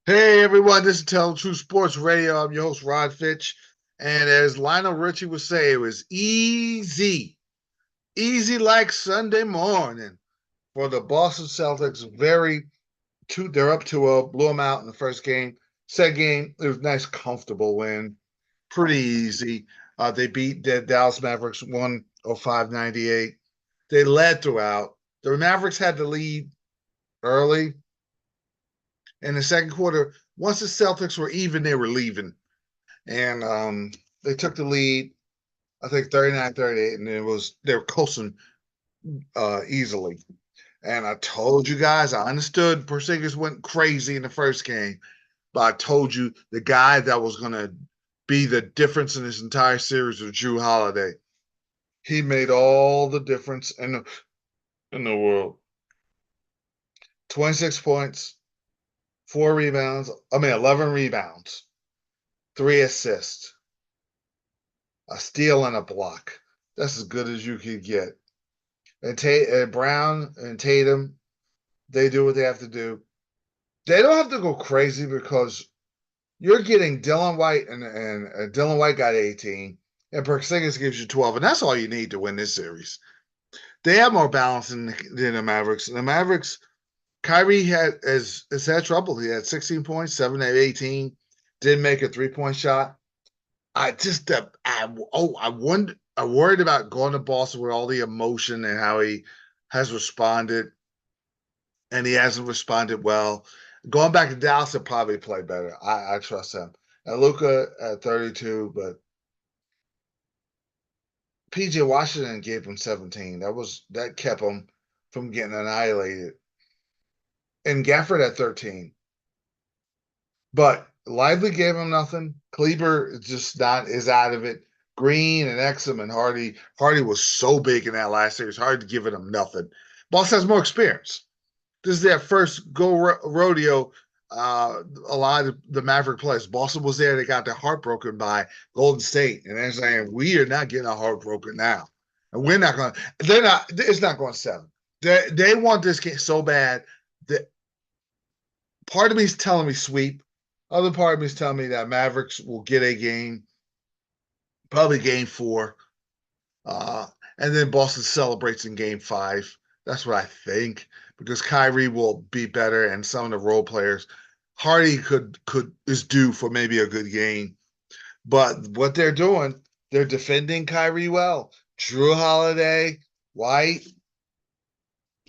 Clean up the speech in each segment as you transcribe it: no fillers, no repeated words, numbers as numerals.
Hey everyone, this is Tell the True Sports Radio. I'm your host, Rod Fitch. And as Lionel Richie would say, it was easy. Easy like Sunday morning for the Boston Celtics. They're up to blew them out in the first game. Second game, it was a nice, comfortable win. Pretty easy. They beat the Dallas Mavericks 105-98. They led throughout. The Mavericks had the lead early in the second quarter. Once the Celtics were even, they were leaving. And they took the lead, I think 39-38, and they were coasting easily. And I told you guys, I understood Porzingis went crazy in the first game, but I told you the guy that was going to be the difference in this entire series was Drew Holiday. He made all the difference in the world. 26 points, 11 rebounds, 3 assists, a steal, and a block. That's as good as you could get. And Brown and Tatum, they do what they have to do. They don't have to go crazy because you're getting Dylan White, and Dylan White got 18, and Porzingis gives you 12, and that's all you need to win this series. They have more balance than the Mavericks. And the Mavericks, Kyrie has had trouble. He had 16 points, 7 out of 18, didn't make a 3-point shot. I worried about going to Boston with all the emotion and how he has responded, and he hasn't responded well. Going back to Dallas, he'll probably play better. I trust him. And Luka at 32, but PJ Washington gave him 17. That kept him from getting annihilated. And Gafford at 13. But Lively gave him nothing. Kleber is out of it. Green and Exum and Hardy. Hardy was so big in that last series. Hard to give him nothing. Boss has more experience. This is their first rodeo. A lot of the Maverick players. Boston was there. They got their heart broken by Golden State, and they're saying we are not getting our heart broken now, and we're not going. They're not. It's not going 7. They want this game so bad that part of me is telling me sweep. Other part of me is telling me that Mavericks will get a game, probably game 4, uh, and then Boston celebrates in game 5. That's what I think because Kyrie will be better, and some of the role players, Hardy is due for maybe a good game. But what they're doing, they're defending Kyrie well. Drew Holiday, White,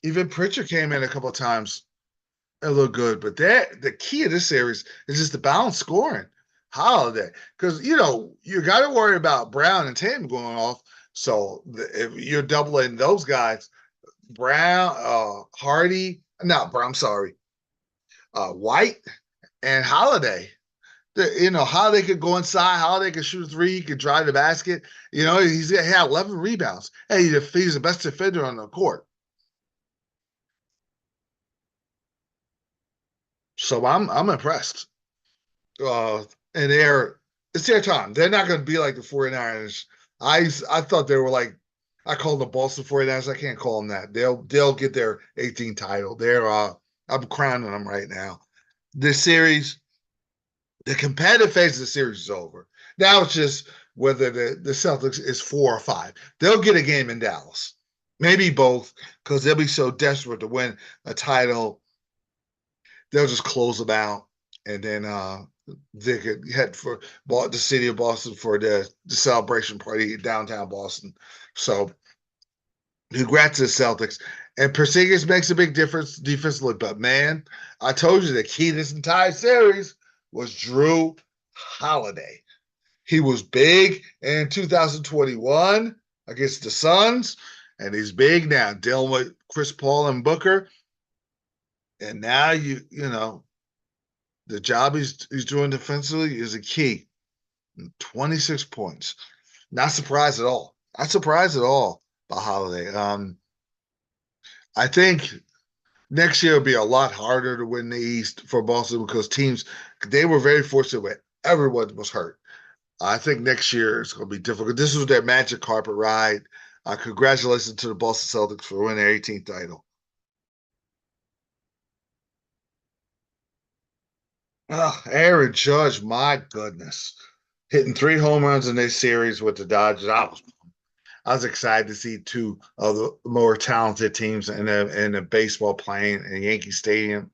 even Pritchard came in a couple of times. It looked good, but the key of this series is just the balanced scoring. Holiday, because you got to worry about Brown and Tatum going off. So if you're doubling those guys, Brown, Hardy, not Brown, I'm sorry, White and Holiday. Holiday could go inside. Holiday could shoot a 3. He could drive the basket. He had 11 rebounds. Hey, he's the best defender on the court. So I'm impressed. And it's their time. They're not going to be like the 49ers. I thought they were like, I call them the Boston 49ers. I can't call them that. They'll get their 18th title. I'm crowning them right now. This series, the competitive phase of the series is over. Now it's just whether the Celtics is 4 or 5. They'll get a game in Dallas. Maybe both, because they'll be so desperate to win a title. They'll just close them out, and then they could head for the city of Boston for the celebration party in downtown Boston. So congrats to the Celtics. And Porzingis makes a big difference defensively. But, man, I told you the key to this entire series was Drew Holiday. He was big in 2021 against the Suns, and he's big now, dealing with Chris Paul and Booker. And now the job he's doing defensively is a key. 26 points. Not surprised at all. Not surprised at all by Holiday. I think next year will be a lot harder to win the East for Boston because they were very fortunate when everyone was hurt. I think next year it's going to be difficult. This was their magic carpet ride. Congratulations to the Boston Celtics for winning their 18th title. Oh, Arron Judge, my goodness. Hitting 3 home runs in this series with the Dodgers. I was excited to see two of the more talented teams in the baseball playing in Yankee Stadium.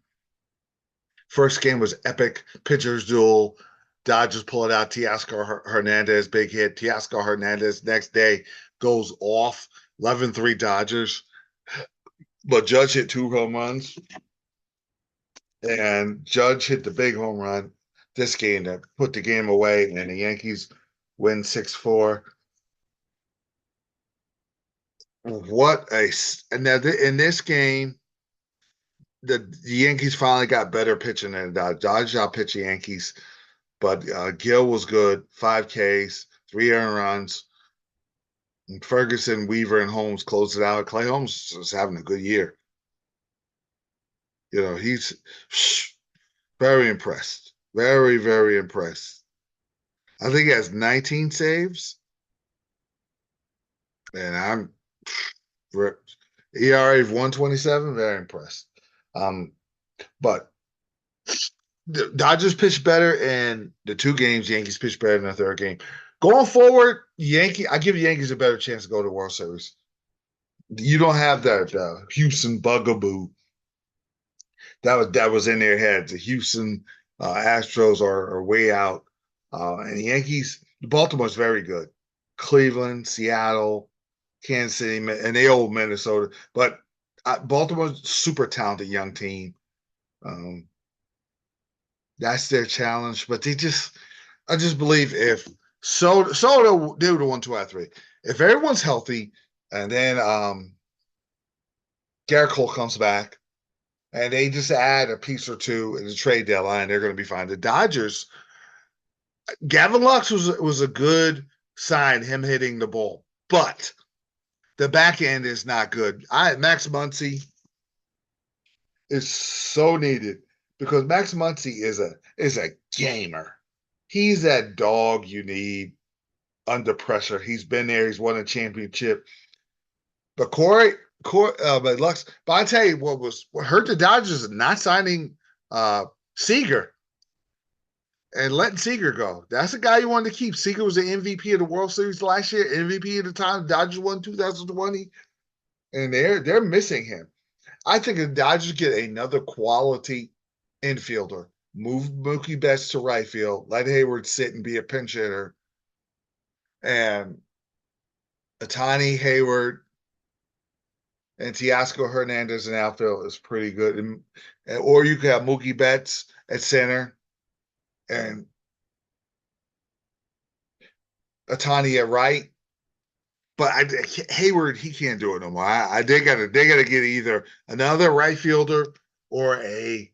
First game was epic pitchers duel. Dodgers pull it out. Teoscar Hernandez, big hit. Teoscar Hernandez next day goes off. 11-3 Dodgers. But Judge hit 2 home runs, and Judge hit the big home run this game that put the game away, and the Yankees win 6-4. What a and now in this game, the Yankees finally got better pitching than the Dodgers outpitched the Yankees, but Gill was good, 5 Ks, 3 earned runs. And Ferguson, Weaver, and Holmes closed it out. Clay Holmes is having a good year. He's very impressed. Very, very impressed. I think he has 19 saves, and I'm ERA of 127. Very impressed. But the Dodgers pitched better in the 2 games. Yankees pitched better in the third game. Going forward, I give the Yankees a better chance to go to the World Series. You don't have that Houston bugaboo that was in their heads. The Houston Astros are way out, and the Yankees. Baltimore's very good. Cleveland, Seattle, Kansas City, and they old Minnesota. But Baltimore's super talented young team. That's their challenge. But I just believe if Soto, they would have won 2 out of 3. If everyone's healthy, and then Garrett Cole comes back, and they just add a piece or two in the trade deadline, they're going to be fine. The Dodgers, Gavin Lux was a good sign, him hitting the ball, but the back end is not good. Max Muncy is so needed because Max Muncy is a gamer. He's that dog you need under pressure. He's been there. He's won a championship. But but Lux. But I tell you what hurt the Dodgers is not signing Seager and letting Seager go. That's the guy you wanted to keep. Seager was the MVP of the World Series last year, MVP at the time the Dodgers won 2020, and they're missing him. I think the Dodgers get another quality infielder. Move Mookie Betts to right field. Let Hayward sit and be a pinch hitter. And Ohtani, Hayward, and Teoscar Hernandez in outfield is pretty good. Or you could have Mookie Betts at center and Ohtani at right. But Hayward, he can't do it no more. They gotta get either another right fielder or a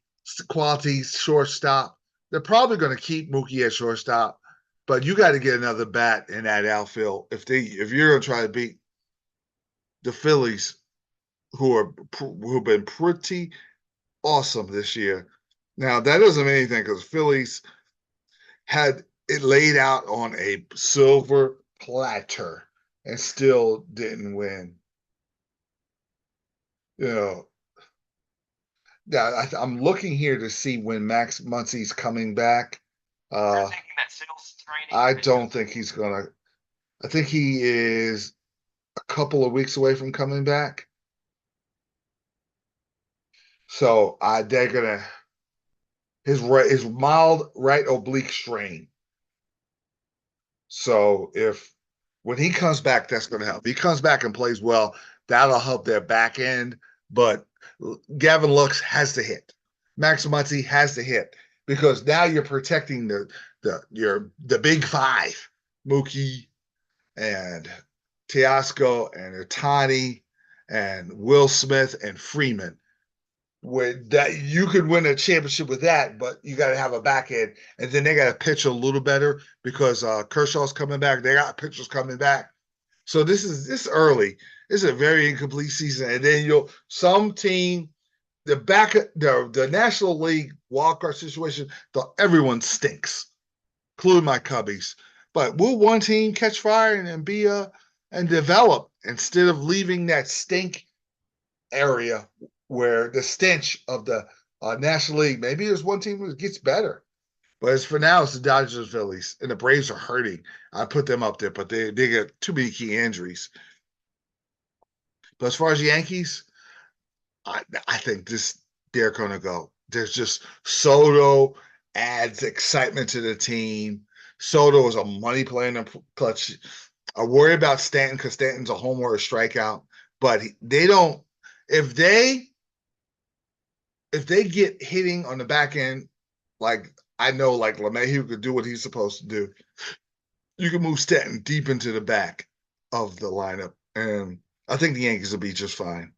quality shortstop. They're probably going to keep Mookie at shortstop, but you got to get another bat in that outfield if you're going to try to beat the Phillies, who've been pretty awesome this year. Now that doesn't mean anything because Phillies had it laid out on a silver platter and still didn't win. Yeah, I'm looking here to see when Max Muncy's coming back. I don't think he's gonna. I think he is a couple of weeks away from coming back. So they're gonna his mild right oblique strain. So when he comes back, that's going to help. If he comes back and plays well, that'll help their back end. But Gavin Lux has to hit. Max Muncy has to hit because now you're protecting the big five, Mookie and Teoscar and Ohtani and Will Smith and Freeman. With that, you could win a championship with that, but you got to have a back end, and then they got to pitch a little better because Kershaw's coming back. They got pitchers coming back, so this is early. This is a very incomplete season, and then some team, the National League wildcard situation, everyone stinks, including my Cubbies. But will one team catch fire and be and develop instead of leaving that stink area? Where the stench of the National League, maybe there's one team that gets better. But as for now, it's the Dodgers and Phillies, and the Braves are hurting. I put them up there, but they get too many key injuries. But as far as the Yankees, I think they're going to go. There's just Soto adds excitement to the team. Soto is a money play in the clutch. I worry about Stanton because Stanton's a homer or a strikeout, but they don't. If they get hitting on the back end, like I know, like LeMahieu could do what he's supposed to do, you can move Stanton deep into the back of the lineup, and I think the Yankees will be just fine.